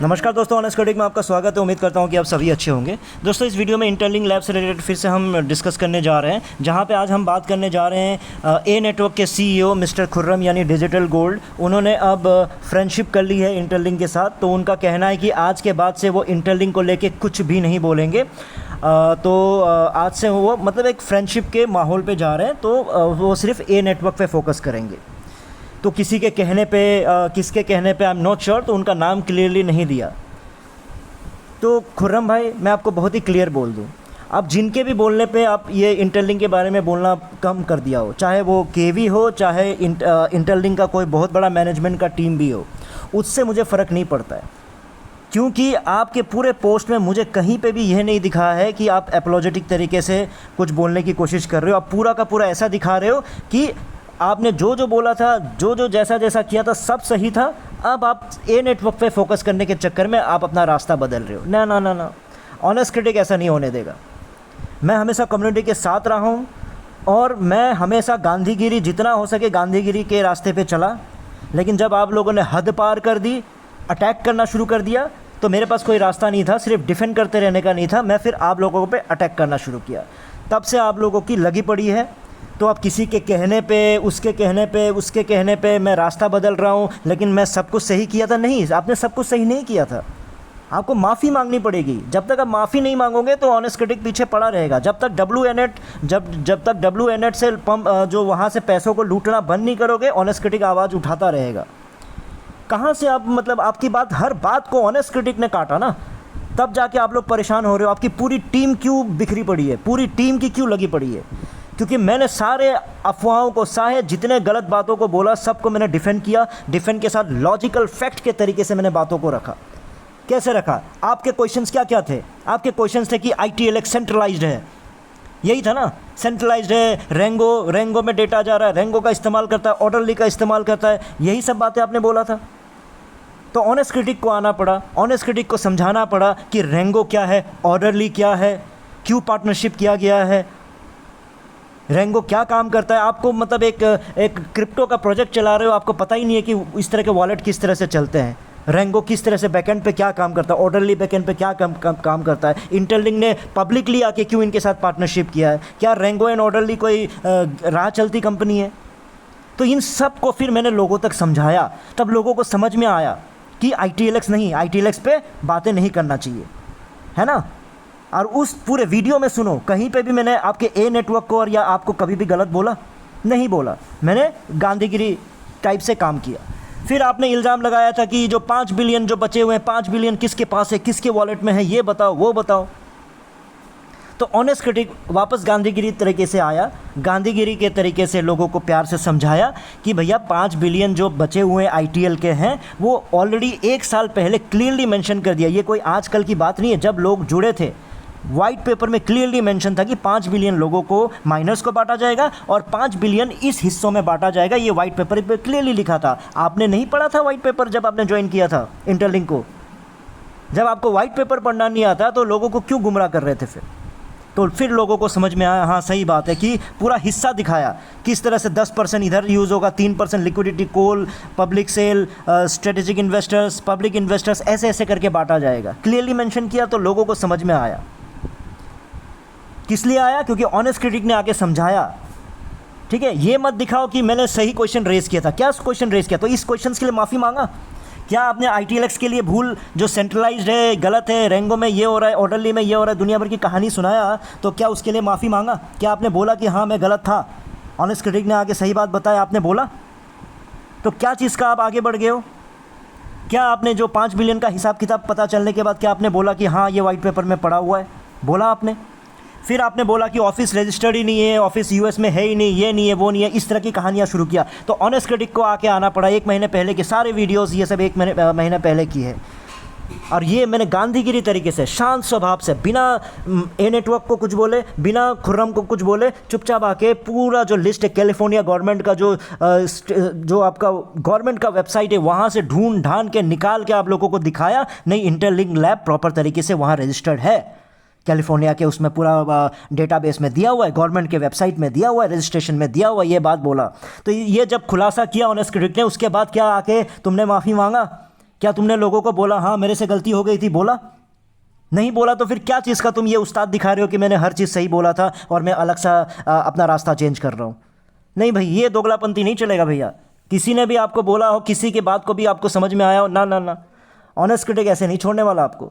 नमस्कार दोस्तों, honest critic में आपका स्वागत है। उम्मीद करता हूं कि आप सभी अच्छे होंगे। दोस्तों, इस वीडियो में इंटरलिंक लैब से रिलेटेड फिर से हम डिस्कस करने जा रहे हैं, जहां पे आज हम बात करने जा रहे हैं ए नेटवर्क के सीईओ मिस्टर खुर्रम यानी डिजिटल गोल्ड। उन्होंने अब फ्रेंडशिप कर ली है इंटरलिंक के साथ। तो उनका कहना है कि आज के बाद से वो इंटरलिंक को लेके कुछ भी नहीं बोलेंगे। आज से वो मतलब एक फ्रेंडशिप के माहौल पे जा रहे हैं, तो वो सिर्फ ए नेटवर्क पे फोकस करेंगे। तो किसी के कहने पे किसके कहने पे आई एम नॉट श्योर, तो उनका नाम क्लियरली नहीं दिया। तो खुर्रम भाई, मैं आपको बहुत ही क्लियर बोल दूं, आप जिनके भी बोलने पे आप ये इंटरलिंक के बारे में बोलना कम कर दिया हो, चाहे वो केवी हो, चाहे इंटरलिंक का कोई बहुत बड़ा मैनेजमेंट का टीम भी हो, उससे मुझे फ़र्क नहीं पड़ता है। क्योंकि आपके पूरे पोस्ट में मुझे कहीं पे भी यह नहीं दिखा है कि आप एपोलॉजेटिक तरीके से कुछ बोलने की कोशिश कर रहे हो। आप पूरा का पूरा ऐसा दिखा रहे हो कि आपने जो बोला था, जो जैसा किया था, सब सही था। अब आप ए नेटवर्क पे फोकस करने के चक्कर में आप अपना रास्ता बदल रहे हो। ना ना ना ना, ऑनेस्ट क्रिटिक ऐसा नहीं होने देगा। मैं हमेशा कम्युनिटी के साथ रहा हूँ और मैं हमेशा गांधीगिरी, जितना हो सके गांधीगिरी के रास्ते पे चला। लेकिन जब आप लोगों ने हद पार कर दी, अटैक करना शुरू कर दिया, तो मेरे पास कोई रास्ता नहीं था, सिर्फ डिफेंड करते रहने का नहीं था। मैं फिर आप लोगों पे अटैक करना शुरू किया। तब से आप लोगों की लगी पड़ी है। तो आप किसी के कहने पे, उसके कहने पे मैं रास्ता बदल रहा हूँ, लेकिन मैं सब कुछ सही किया था। नहीं, आपने सब कुछ सही नहीं किया था। आपको माफ़ी मांगनी पड़ेगी। जब तक आप माफ़ी नहीं मांगोगे तो ऑनेस्ट क्रिटिक पीछे पड़ा रहेगा। जब तक WNET से जो वहाँ से पैसों को लूटना बंद नहीं करोगे, ऑनेस्ट क्रिटिक आवाज़ उठाता रहेगा। कहाँ से आप मतलब आपकी बात, हर बात को ऑनेस्ट क्रिटिक ने काटा ना, तब जाके आप लोग परेशान हो रहे हो। आपकी पूरी टीम क्यों बिखरी पड़ी है, पूरी टीम की क्यों लगी पड़ी है? क्योंकि मैंने सारे अफवाहों को, सारे जितने गलत बातों को बोला, सबको मैंने डिफेंड किया। डिफेंड के साथ लॉजिकल फैक्ट के तरीके से मैंने बातों को रखा। कैसे रखा? आपके क्वेश्चंस क्या क्या थे? आपके क्वेश्चंस थे कि ITLX सेंट्रलाइज्ड है, यही था ना, सेंट्रलाइज्ड है, रेंगो में डेटा जा रहा है, रेंगो का इस्तेमाल करता है, ऑर्डरली का इस्तेमाल करता है, यही सब बातें आपने बोला था। तो ऑनेस्ट क्रिटिक को आना पड़ा, ऑनेस्ट क्रिटिक को समझाना पड़ा कि रेंगो क्या है, ऑर्डरली क्या है, क्यों पार्टनरशिप किया गया है, रेंगो क्या काम करता है। आपको मतलब एक क्रिप्टो का प्रोजेक्ट चला रहे हो, आपको पता ही नहीं है कि इस तरह के वॉलेट किस तरह से चलते हैं, रेंगो किस तरह से बैकएंड पे क्या काम करता है, ऑर्डरली बैकएंड पे क्या काम करता है, इंटरलिंक ने पब्लिकली आके क्यों इनके साथ पार्टनरशिप किया है, क्या रेंगो एंड ऑर्डरली कोई राह चलती कंपनी है? तो इन सब को फिर मैंने लोगों तक समझाया, तब लोगों को समझ में आया कि ITLX नहीं, ITLX पे बातें नहीं करना चाहिए, है ना। और उस पूरे वीडियो में सुनो, कहीं पे भी मैंने आपके ए नेटवर्क को और या आपको कभी भी गलत बोला नहीं बोला। मैंने गांधीगिरी टाइप से काम किया। फिर आपने इल्ज़ाम लगाया था कि जो 5 बिलियन जो बचे हुए हैं, 5 बिलियन किसके पास है, किसके वॉलेट में है, ये बताओ, वो बताओ। तो ऑनेस्ट क्रिटिक वापस गांधीगिरी तरीके से आया, गांधीगिरी के तरीके से लोगों को प्यार से समझाया कि भैया 5 बिलियन जो बचे हुए ITL के हैं, वो ऑलरेडी 1 साल पहले क्लियरली मेंशन कर दिया। ये कोई आजकल की बात नहीं है। जब लोग जुड़े थे, वाइट पेपर में क्लियरली मेंशन था कि 5 बिलियन लोगों को, माइनर्स को बांटा जाएगा और 5 बिलियन इस हिस्सों में बांटा जाएगा। ये वाइट पेपर पे क्लियरली लिखा था। आपने नहीं पढ़ा था वाइट पेपर जब आपने ज्वाइन किया था इंटरलिंक को? जब आपको वाइट पेपर पढ़ना नहीं आता तो लोगों को क्यों गुमराह कर रहे थे फिर? तो फिर लोगों को समझ में आया, हाँ सही बात है, कि पूरा हिस्सा दिखाया किस तरह से 10% इधर यूज़ होगा, 3% liquidity, coal, public sale, strategic investors, public investors, ऐसे ऐसे करके बांटा जाएगा। क्लियरली मेंशन किया तो लोगों को समझ में आया। किस लिए आया? क्योंकि ऑनेस्ट क्रिटिक ने आके समझाया। ठीक है, ये मत दिखाओ कि मैंने सही क्वेश्चन रेज किया था। क्या क्वेश्चन रेज किया? तो इस क्वेश्चन के लिए माफ़ी मांगा? क्या आपने ITLX के लिए भूल, जो सेंट्रलाइज्ड है, गलत है, रेंगो में ये हो रहा है, ऑर्डरली में ये हो रहा है, दुनिया भर की कहानी सुनाया, तो क्या उसके लिए माफ़ी मांगा? क्या आपने बोला कि हाँ मैं गलत था, ऑनेस्ट क्रिटिक ने आके सही बात बताया, आपने बोला? तो क्या चीज़ का आप आगे बढ़ गए हो? क्या आपने जो 5 बिलियन का हिसाब किताब पता चलने के बाद क्या आपने बोला कि हाँ ये वाइट पेपर में पड़ा हुआ है? बोला आपने? फिर आपने बोला कि ऑफिस रजिस्टर्ड ही नहीं है, ऑफिस US में है ही नहीं, ये नहीं है, वो नहीं है, इस तरह की कहानियाँ शुरू किया। तो ऑनेस्ट क्रिटिक को आके आना पड़ा। 1 महीने पहले के सारे वीडियोस ये सब 1 महीने पहले की है। और ये मैंने गांधीगिरी तरीके से, शांत स्वभाव से, बिना ए नेटवर्क को कुछ बोले, बिना खुर्रम को कुछ बोले, चुपचाप आके पूरा जो लिस्ट है कैलिफोर्निया गवर्नमेंट का, जो आपका गवर्नमेंट का वेबसाइट है, वहाँ से ढूंढ ढांड के निकाल के आप लोगों को दिखाया, नहीं इंटरलिंक लैब प्रॉपर तरीके से वहाँ रजिस्टर्ड है कैलिफोर्निया के, उसमें पूरा डेटाबेस में दिया हुआ है, गवर्नमेंट के वेबसाइट में दिया हुआ है, रजिस्ट्रेशन में दिया हुआ है, ये बात बोला। तो ये जब खुलासा किया ऑनेस्ट क्रिटिक ने, उसके बाद क्या आके तुमने माफ़ी मांगा? क्या तुमने लोगों को बोला हाँ मेरे से गलती हो गई थी? बोला नहीं? बोला तो फिर क्या चीज़ का तुम ये उस्ताद दिखा रहे हो कि मैंने हर चीज़ सही बोला था और मैं अलग सा अपना रास्ता चेंज कर रहा हूँ? नहीं भाई, ये दोगलापंथी नहीं चलेगा भैया। किसी ने भी आपको बोला हो, किसी की बात को भी आपको समझ में आया हो, ना ना ना, ऑनर्स क्रिटिक ऐसे नहीं छोड़ने वाला आपको।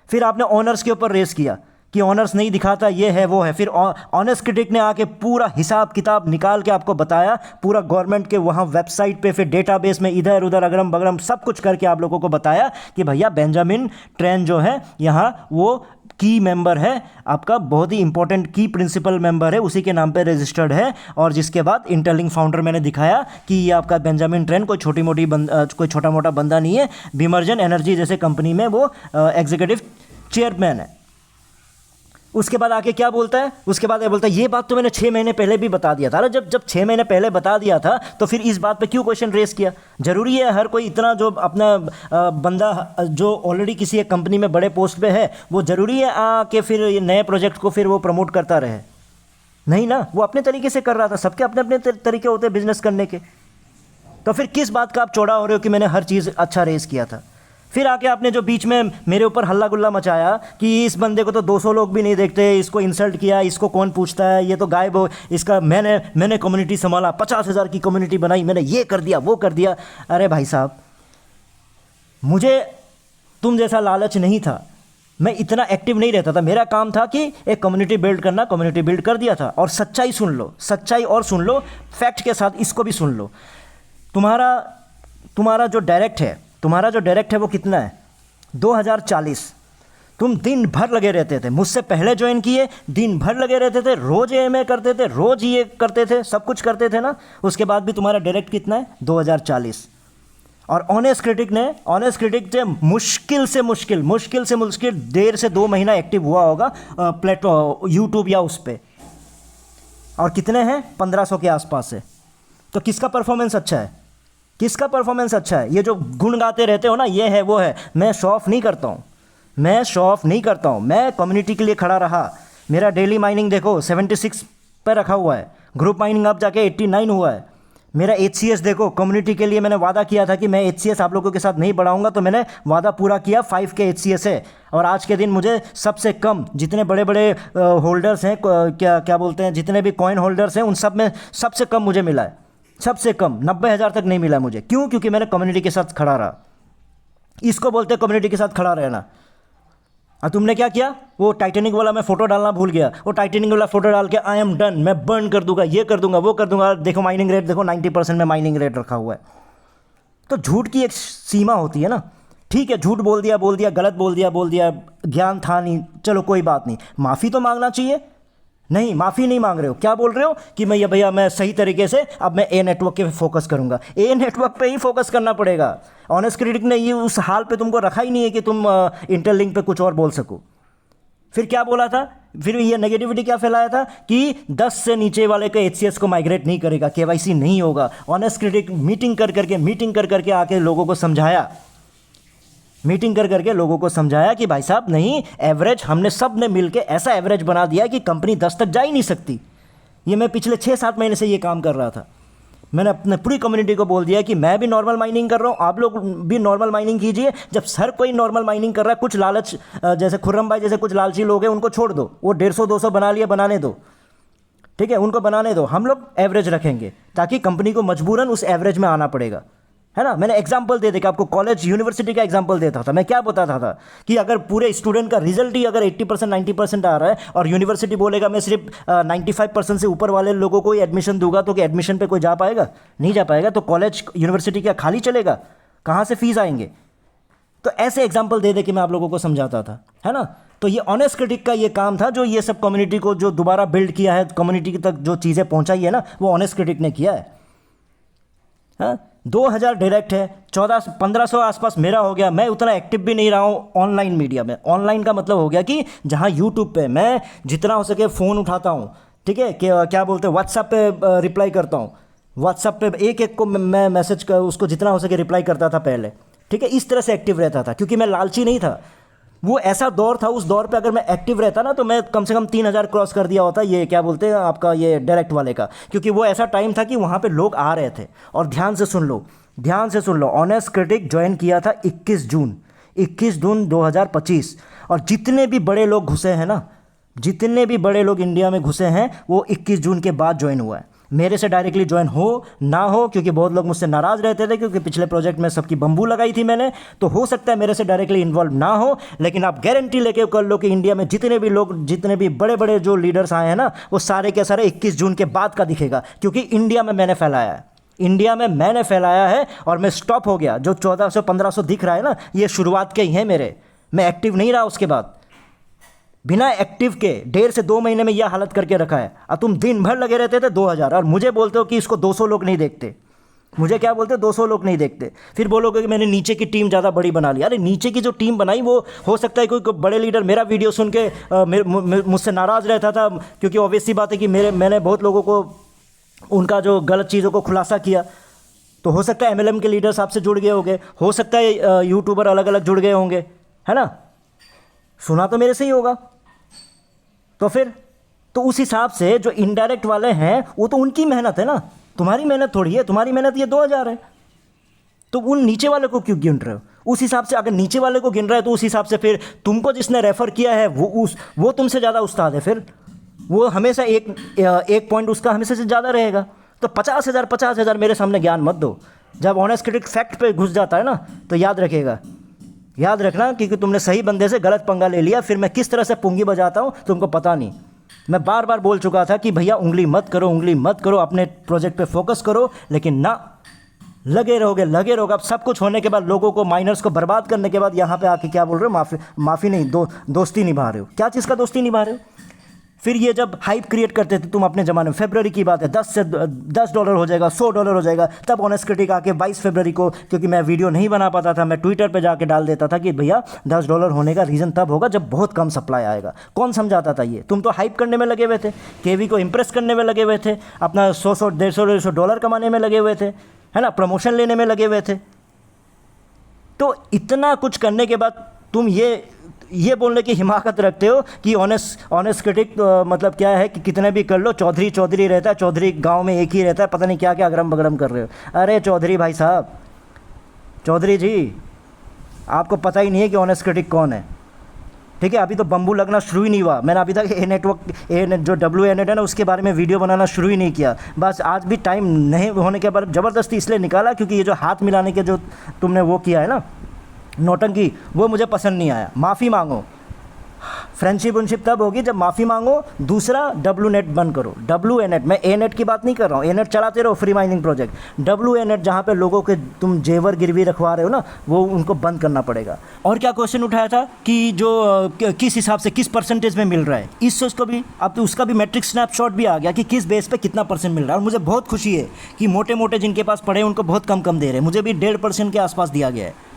फिर आपने ऑनर्स के ऊपर रेस किया कि ऑनर्स नहीं दिखाता, ये है वो है। फिर ऑनर्स क्रिटिक ने आके पूरा हिसाब किताब निकाल के आपको बताया, पूरा गवर्नमेंट के वहाँ वेबसाइट पे, फिर डेटाबेस में इधर उधर अगरम बगरम सब कुछ करके आप लोगों को बताया कि भैया बेंजामिन ट्रेन जो है यहाँ वो की मेंबर है आपका, बहुत ही इंपॉर्टेंट की प्रिंसिपल मेंबर है, उसी के नाम पे रजिस्टर्ड है। और जिसके बाद इंटरलिंक फाउंडर मैंने दिखाया कि ये आपका बेंजामिन ट्रेन कोई कोई छोटा मोटा बंदा नहीं है, विमर्जन एनर्जी जैसे कंपनी में वो एग्जीक्यूटिव चेयरमैन है। उसके बाद आके क्या बोलता है? उसके बाद ये बोलता है ये बात तो मैंने 6 महीने पहले भी बता दिया था। अरे जब 6 महीने पहले बता दिया था तो फिर इस बात पे क्यों क्वेश्चन रेस किया? जरूरी है हर कोई इतना जो अपना बंदा जो ऑलरेडी किसी एक कंपनी में बड़े पोस्ट पे है वो ज़रूरी है आके फिर ये नए प्रोजेक्ट को फिर वो प्रमोट करता रहे? नहीं ना, वो अपने तरीके से कर रहा था। सबके अपने अपने तरीके होते हैं बिजनेस करने के। तो फिर किस बात का आप चौड़ा हो रहे हो कि मैंने हर चीज़ अच्छा रेस किया था? फिर आके आपने जो बीच में मेरे ऊपर हल्ला गुल्ला मचाया कि इस बंदे को तो 200 लोग भी नहीं देखते, इसको इंसल्ट किया, इसको कौन पूछता है, ये तो गायब हो, इसका मैंने कम्युनिटी संभाला, 50,000 की कम्युनिटी बनाई, मैंने ये कर दिया वो कर दिया। अरे भाई साहब, मुझे तुम जैसा लालच नहीं था, मैं इतना एक्टिव नहीं रहता था। मेरा काम था कि एक कम्युनिटी बिल्ड करना, कम्युनिटी बिल्ड कर दिया था। और सच्चाई सुन लो, सच्चाई और सुन लो, फैक्ट के साथ इसको भी सुन लो। तुम्हारा जो डायरेक्ट है वो कितना है? 2040। तुम दिन भर लगे रहते थे, मुझसे पहले ज्वाइन किए, दिन भर लगे रहते थे, रोज़ एमए करते थे, रोज़ ये करते थे, सब कुछ करते थे ना। उसके बाद भी तुम्हारा डायरेक्ट कितना है? 2040। और ऑनेस्ट क्रिटिक से मुश्किल से 1.5 से 2 महीना एक्टिव हुआ होगा प्लेटफॉर्म यूट्यूब या उस पर। और कितने हैं? 1500 के आसपास है। तो किसका परफॉर्मेंस अच्छा है? ये जो गुण गाते रहते हो ना, ये है वो है, मैं शो ऑफ नहीं करता हूँ, मैं कम्युनिटी के लिए खड़ा रहा। मेरा डेली माइनिंग देखो 76 पर रखा हुआ है, ग्रुप माइनिंग अब जाके 89 हुआ है। मेरा HCS देखो, कम्युनिटी के लिए मैंने वादा किया था कि मैं HCS आप लोगों के साथ नहीं बढ़ाऊंगा, तो मैंने वादा पूरा किया। 5 के HCS है। और आज के दिन मुझे सबसे कम, जितने बड़े बड़े होल्डर्स हैं, क्या बोलते हैं, जितने भी कॉइन होल्डर्स हैं, उन सब में सबसे कम मुझे मिला है। सबसे कम 90,000 तक नहीं मिला मुझे। क्यों? क्योंकि मैंने कम्युनिटी के साथ खड़ा रहा। इसको बोलते हैं कम्युनिटी के साथ खड़ा रहना। और तुमने क्या किया? वो टाइटैनिक वाला मैं फ़ोटो डालना भूल गया। वो टाइटैनिक वाला फ़ोटो डाल के आई एम डन, मैं बर्न कर दूंगा, ये कर दूंगा, वो कर दूंगा। देखो माइनिंग रेट देखो, 90% में माइनिंग रेट रखा हुआ है। तो झूठ की एक सीमा होती है ना। ठीक है, झूठ बोल दिया, गलत बोल दिया, ज्ञान था नहीं, चलो कोई बात नहीं, माफ़ी तो मांगना चाहिए। नहीं, माफ़ी नहीं मांग रहे हो। क्या बोल रहे हो कि भैया मैं सही तरीके से अब मैं ए नेटवर्क पे फोकस करूंगा। ए नेटवर्क पे ही फोकस करना पड़ेगा। ऑनेस्ट क्रिटिक ने ये उस हाल पे तुमको रखा ही नहीं है कि तुम इंटरलिंक पे कुछ और बोल सको। फिर क्या बोला था? फिर ये नेगेटिविटी क्या फैलाया था कि 10 से नीचे वाले का HCS को माइग्रेट नहीं करेगा, KYC नहीं होगा। ऑनेस्ट क्रिटिक मीटिंग कर करके आके लोगों को समझाया, लोगों को समझाया कि भाई साहब नहीं, एवरेज हमने सब ने मिलके ऐसा एवरेज बना दिया कि कंपनी 10 तक जा ही नहीं सकती। ये मैं पिछले 6-7 महीने से ये काम कर रहा था। मैंने अपने पूरी कम्युनिटी को बोल दिया कि मैं भी नॉर्मल माइनिंग कर रहा हूँ, आप लोग भी नॉर्मल माइनिंग कीजिए। जब हर कोई नॉर्मल माइनिंग कर रहा है, कुछ लालच जैसे खुर्रम भाई जैसे कुछ लालची लोग हैं, उनको छोड़ दो। वो 150-200 बना लिया, बनाने दो, ठीक है, उनको बनाने दो। हम लोग एवरेज रखेंगे ताकि कंपनी को मजबूरन उस एवरेज में आना पड़ेगा, है ना। मैंने एग्जाम्पल दे के आपको कॉलेज यूनिवर्सिटी का एग्जाम्पल देता था। मैं क्या बताता था कि अगर पूरे स्टूडेंट का रिजल्ट ही अगर 80% 90% आ रहा है और यूनिवर्सिटी बोलेगा मैं सिर्फ 95% से ऊपर वाले लोगों को ही एडमिशन दूंगा, तो कि एडमिशन पे कोई जा पाएगा? नहीं जा पाएगा। तो कॉलेज यूनिवर्सिटी क्या खाली चलेगा? कहाँ से फीस आएंगे? तो ऐसे एग्जाम्पल दे के मैं आप लोगों को समझाता था, है ना। तो ये ऑनेस्ट क्रिटिक का ये काम था, जो ये सब कम्युनिटी को जो दोबारा बिल्ड किया है, कम्युनिटी तक जो चीज़ें पहुँचाई है ना, वो ऑनेस्ट क्रिटिक ने किया है। हाँ, 2000 डायरेक्ट है, 1400-1500 आसपास मेरा हो गया। मैं उतना एक्टिव भी नहीं रहा हूँ ऑनलाइन मीडिया में। ऑनलाइन का मतलब हो गया कि जहाँ यूट्यूब पे मैं जितना हो सके फ़ोन उठाता हूँ, ठीक है, क्या बोलते हैं, व्हाट्सएप पे रिप्लाई करता हूँ। व्हाट्सएप पे एक को मैं मैसेज कर उसको जितना हो सके रिप्लाई करता था पहले, ठीक है। इस तरह से एक्टिव रहता था क्योंकि मैं लालची नहीं था। वो ऐसा दौर था, उस दौर पे अगर मैं एक्टिव रहता ना तो मैं कम से कम 3000 क्रॉस कर दिया होता, ये क्या बोलते हैं आपका ये डायरेक्ट वाले का। क्योंकि वो ऐसा टाइम था कि वहाँ पे लोग आ रहे थे। और ध्यान से सुन लो, ध्यान से सुन लो, ऑनेस्ट क्रिटिक ज्वाइन किया था 21 जून 2025। और जितने भी बड़े लोग घुसे हैं ना, जितने भी बड़े लोग इंडिया में घुसे हैं वो 21 जून के बाद ज्वाइन हुआ है। मेरे से डायरेक्टली ज्वाइन हो ना हो, क्योंकि बहुत लोग मुझसे नाराज़ रहते थे, क्योंकि पिछले प्रोजेक्ट में सबकी बम्बू लगाई थी मैंने, तो हो सकता है मेरे से डायरेक्टली इन्वॉल्व ना हो, लेकिन आप गारंटी लेके कर लो कि इंडिया में जितने भी लोग, जितने भी बड़े बड़े जो लीडर्स आए हैं ना, वो सारे के सारे 21 जून के बाद का दिखेगा, क्योंकि इंडिया में मैंने फैलाया है, इंडिया में मैंने फैलाया है और मैं स्टॉप हो गया। जो 1400-1500 दिख रहा है ना, ये शुरुआत के ही हैं मेरे, मैं एक्टिव नहीं रहा उसके बाद। बिना एक्टिव के 1.5 से 2 महीने में यह हालत करके रखा है। और तुम दिन भर लगे रहते थे 2000, और मुझे बोलते हो कि इसको 200 लोग नहीं देखते। मुझे क्या बोलते हो? 200 लोग नहीं देखते। फिर बोलोगे कि मैंने नीचे की टीम ज़्यादा बड़ी बना ली। अरे नीचे की जो टीम बनाई वो हो सकता है कोई बड़े लीडर मेरा वीडियो सुन के मुझसे नाराज़ रहता था, क्योंकि ऑब्वियस सी बात है कि मैंने बहुत लोगों को उनका जो गलत चीज़ों को खुलासा किया। तो हो सकता है MLM के लीडर्स आपसे जुड़ गए होंगे, हो सकता है यूट्यूबर अलग अलग जुड़ गए होंगे, है ना? सुना तो मेरे से ही होगा। तो फिर तो उस हिसाब से जो इनडायरेक्ट वाले हैं वो तो उनकी मेहनत है ना, तुम्हारी मेहनत थोड़ी है। तुम्हारी मेहनत ये 2000 है, तो उन नीचे वाले को क्यों गिन रहे हो? उस हिसाब से अगर नीचे वाले को गिन रहा है तो उस हिसाब से फिर तुमको जिसने रेफ़र किया है वो तुमसे ज़्यादा उस्ताद है, फिर वो हमेशा एक पॉइंट उसका हमेशा से ज़्यादा रहेगा। तो 50,000 मेरे सामने ज्ञान मत दो। जब ऑनेस्ट क्रिटिक फैक्ट पे घुस जाता है ना, तो याद रखना क्योंकि तुमने सही बंदे से गलत पंगा ले लिया। फिर मैं किस तरह से पुंगी बजाता हूँ तुमको पता नहीं। मैं बार बार बोल चुका था कि भैया उंगली मत करो, अपने प्रोजेक्ट पे फोकस करो, लेकिन ना, लगे रहोगे। अब सब कुछ होने के बाद, लोगों को, माइनर्स को बर्बाद करने के बाद यहाँ पे आके क्या बोल रहे हो? माफ़ी नहीं, दोस्ती निभा रहे हो। क्या चीज़ का दोस्ती निभा रहे हो? फिर ये जब हाइप क्रिएट करते थे तुम अपने ज़माने में, फरवरी की बात है, $10 हो जाएगा, $100 हो जाएगा, तब ऑनेस्ट क्रिटिक आके 22 फरवरी को, क्योंकि मैं वीडियो नहीं बना पाता था, मैं ट्विटर पे जाके डाल देता था कि भैया $10 होने का रीज़न तब होगा जब बहुत कम सप्लाई आएगा। कौन समझाता था ये? तुम तो हाइप करने में लगे हुए थे, केवी को इंप्रेस करने में लगे हुए थे, अपना 100, $150 कमाने में लगे हुए थे, है ना, प्रमोशन लेने में लगे हुए थे। तो इतना कुछ करने के बाद तुम ये बोलने की हिमाकत रखते हो कि ऑनेस्ट क्रिटिक मतलब क्या है कि कितने भी कर लो, चौधरी रहता है, चौधरी गांव में एक ही रहता है, पता नहीं क्या क्या अगरम बगरम कर रहे हो। अरे चौधरी भाई साहब, चौधरी जी, आपको पता ही नहीं है कि ऑनेस्ट क्रिटिक कौन है, ठीक है? अभी तो बम्बू लगना शुरू ही नहीं हुआ। मैंने अभी तक जो WANET है ना, उसके बारे में वीडियो बनाना शुरू ही नहीं किया। बस आज भी टाइम नहीं होने के बाद ज़बरदस्ती इसलिए निकाला क्योंकि ये जो हाथ मिलाने के जो तुमने वो किया है ना, नौटंकी, वो मुझे पसंद नहीं आया। माफ़ी मांगो। फ्रेंडशिप उनशिप तब होगी जब माफ़ी मांगो। दूसरा, WNET बंद करो। WANET, मैं ANET की बात नहीं कर रहा हूँ। ANET चलाते रहो, फ्री माइनिंग प्रोजेक्ट। WANET जहाँ पे लोगों के तुम जेवर गिरवी रखवा रहे हो ना, वो उनको बंद करना पड़ेगा। और क्या क्वेश्चन उठाया था कि जो किस हिसाब से, किस परसेंटेज में मिल रहा है, इसको भी अब तो उसका भी मैट्रिक स्नैपशॉट भी आ गया कि किस बेस पे कितना परसेंट मिल रहा है। और मुझे बहुत खुशी है कि मोटे मोटे जिनके पास पड़े उनको बहुत कम दे रहे हैं। मुझे भी 1.5% के आसपास दिया गया है,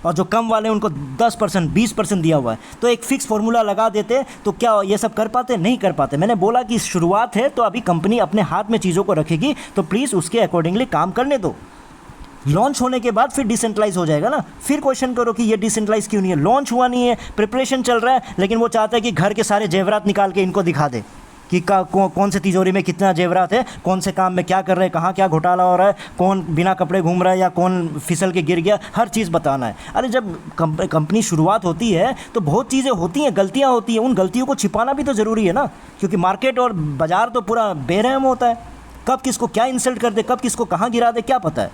और जो कम वाले उनको 10%, 20% दिया हुआ है। तो एक फिक्स फार्मूला लगा देते तो क्या ये सब कर पाते? नहीं कर पाते। मैंने बोला कि शुरुआत है, तो अभी कंपनी अपने हाथ में चीज़ों को रखेगी, तो प्लीज़ उसके अकॉर्डिंगली काम करने दो। लॉन्च होने के बाद फिर डिसेंट्रलाइज हो जाएगा ना, फिर क्वेश्चन करो कि ये डिसेंट्रलाइज क्यों नहीं है। लॉन्च हुआ नहीं है, प्रिपरेशन चल रहा है, लेकिन वो चाहता है कि घर के सारे जेवरात निकाल के इनको दिखा दे कि कौन से तिजोरी में कितना जेवरात है, कौन से काम में क्या कर रहे हैं, कहाँ क्या घोटाला हो रहा है, कौन बिना कपड़े घूम रहा है या कौन फिसल के गिर गया, हर चीज़ बताना है। अरे जब कंपनी शुरुआत होती है तो बहुत चीज़ें होती हैं, गलतियाँ होती हैं, उन गलतियों को छिपाना भी तो ज़रूरी है ना, क्योंकि मार्केट और बाज़ार तो पूरा बेरहम होता है। कब किसको क्या इंसल्ट कर दे, कब किसको कहाँ गिरा दे, क्या पता है।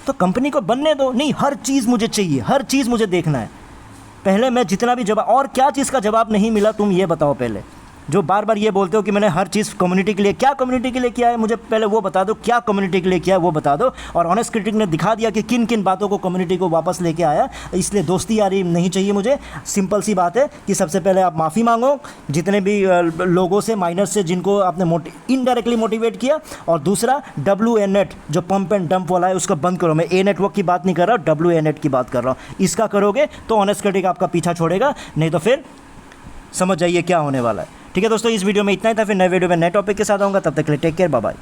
तो कंपनी को बनने दो। नहीं, हर चीज़ मुझे चाहिए, हर चीज़ मुझे देखना है। पहले मैं जितना भी जवाब, और क्या चीज़ का जवाब नहीं मिला तुम ये बताओ पहले। जो बार बार ये बोलते हो कि मैंने हर चीज़ कम्युनिटी के लिए, क्या कम्युनिटी के लिए किया है, मुझे पहले वो बता दो, क्या कम्युनिटी के लिए किया है वो बता दो। और ऑनेस्ट क्रिटिक ने दिखा दिया कि किन किन बातों को कम्युनिटी को वापस लेके आया। इसलिए दोस्ती यारी नहीं चाहिए मुझे। सिंपल सी बात है कि सबसे पहले आप माफ़ी मांगो जितने भी लोगों से, माइनर्स से, जिनको आपने इनडायरेक्टली मोटिवेट किया। और दूसरा, WANET जो पंप एंड डंप वाला है उसको बंद करो। मैं A नेटवर्क की बात नहीं कर रहा, WANET की बात कर रहा हूँ। इसका करोगे तो ऑनेस्ट क्रिटिक आपका पीछा छोड़ेगा, नहीं तो फिर समझ जाइए क्या होने वाला है। ठीक है दोस्तों, इस वीडियो में इतना ही था। फिर नए वीडियो में नए टॉपिक के साथ आऊँगा। तब तक के लिए टेक केयर, बाय बाय।